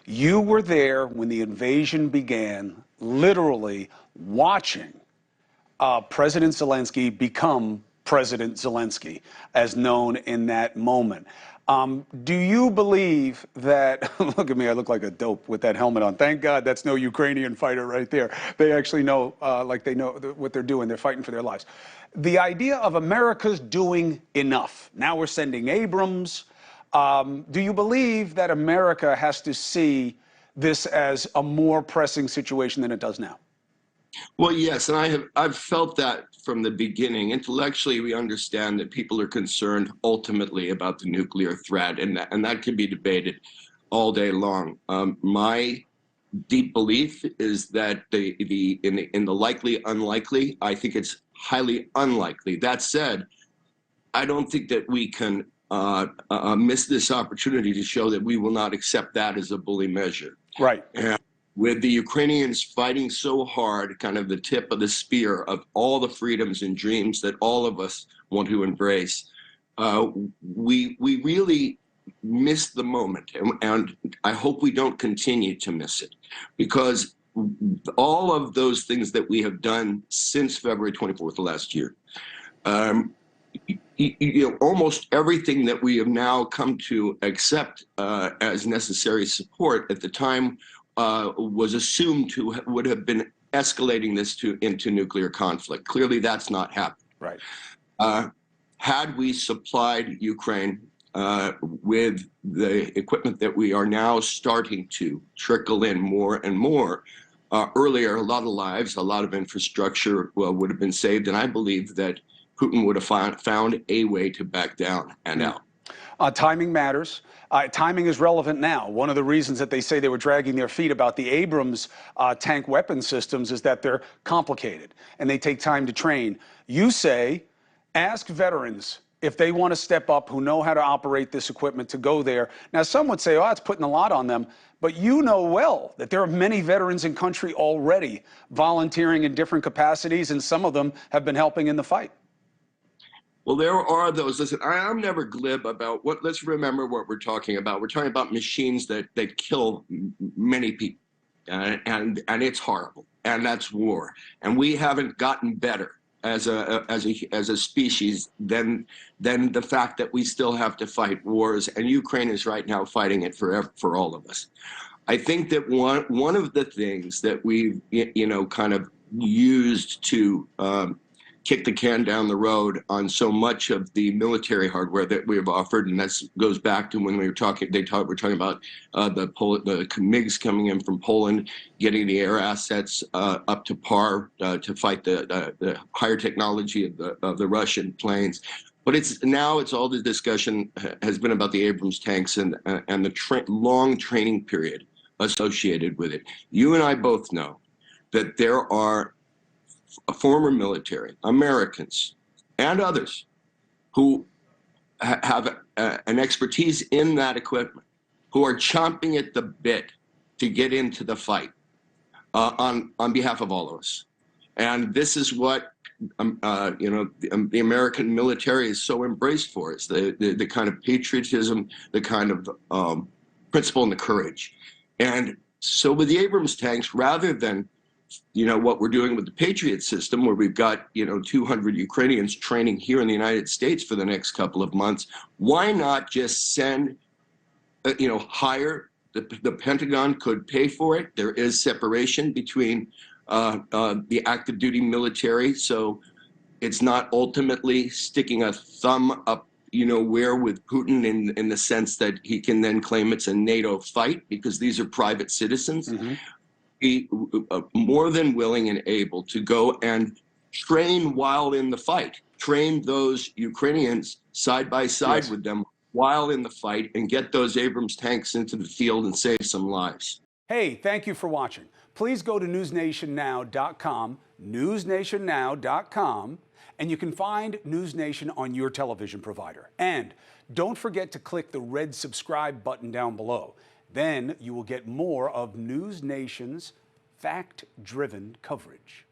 You were there when the invasion began, literally watching President Zelensky become President Zelensky, as known in that moment. Do you believe that, look at me, I look like a dope with that helmet on. Thank God that's no Ukrainian fighter right there. They actually know, like they know what they're doing. They're fighting for their lives. The idea of America's doing enough. Now we're sending Abrams. Do you believe that America has to see this as a more pressing situation than it does now? Well, yes, and I've felt that from the beginning. Intellectually, we understand that people are concerned ultimately about the nuclear threat, and that can be debated all day long. My deep belief is that in the likely unlikely, I think it's highly unlikely. That said, I don't think that we can miss this opportunity to show that we will not accept that as a bully measure. Right. And with the Ukrainians fighting so hard, kind of the tip of the spear of all the freedoms and dreams that all of us want to embrace, we really missed the moment, and I hope we don't continue to miss it, because all of those things that we have done since February 24th of last year, almost everything that we have now come to accept as necessary support at the time was assumed to would have been escalating this into nuclear conflict. Clearly, that's not happened. Right. Had we supplied Ukraine with the equipment that we are now starting to trickle in more and more, earlier, a lot of lives, a lot of infrastructure would have been saved, and I believe that Putin would have found a way to back down and out. Timing matters. Timing is relevant now. One of the reasons that they say they were dragging their feet about the Abrams tank weapon systems is that they're complicated and they take time to train. You say, ask veterans if they want to step up, who know how to operate this equipment, to go there. Now, some would say, oh, it's putting a lot on them. But you know well that there are many veterans in country already volunteering in different capacities, and some of them have been helping in the fight. Well, there are those. Listen, I'm never glib about what. Let's remember what we're talking about. We're talking about machines that kill many people, and it's horrible, and that's war. And we haven't gotten better as a species than the fact that we still have to fight wars, and Ukraine is right now fighting it for all of us. I think that one of the things that we've kind of used to kick the can down the road on so much of the military hardware that we have offered, and that goes back to when we were talking. We're talking about the MiGs coming in from Poland, getting the air assets up to par to fight the higher technology of the Russian planes. But it's all the discussion has been about the Abrams tanks and the long training period associated with it. You and I both know that there are former military, Americans, and others who have an expertise in that equipment, who are chomping at the bit to get into the fight on behalf of all of us. And this is what the American military is so embraced for. It's the kind of patriotism, the kind of principle and the courage. And so with the Abrams tanks, rather than what we're doing with the Patriot system, where we've got 200 Ukrainians training here in the United States for the next couple of months, why not just send hire? The Pentagon could pay for it. There is separation between the active duty military, so it's not ultimately sticking a thumb up where with Putin in the sense that he can then claim it's a NATO fight, because these are private citizens. Mm-hmm. Be more than willing and able to go and train while in the fight, train those Ukrainians side by side with them while in the fight, and get those Abrams tanks into the field and save some lives. Hey, thank you for watching. Please go to newsnationnow.com, newsnationnow.com, and you can find NewsNation on your television provider. And don't forget to click the red subscribe button down below. Then you will get more of NewsNation's fact-driven coverage.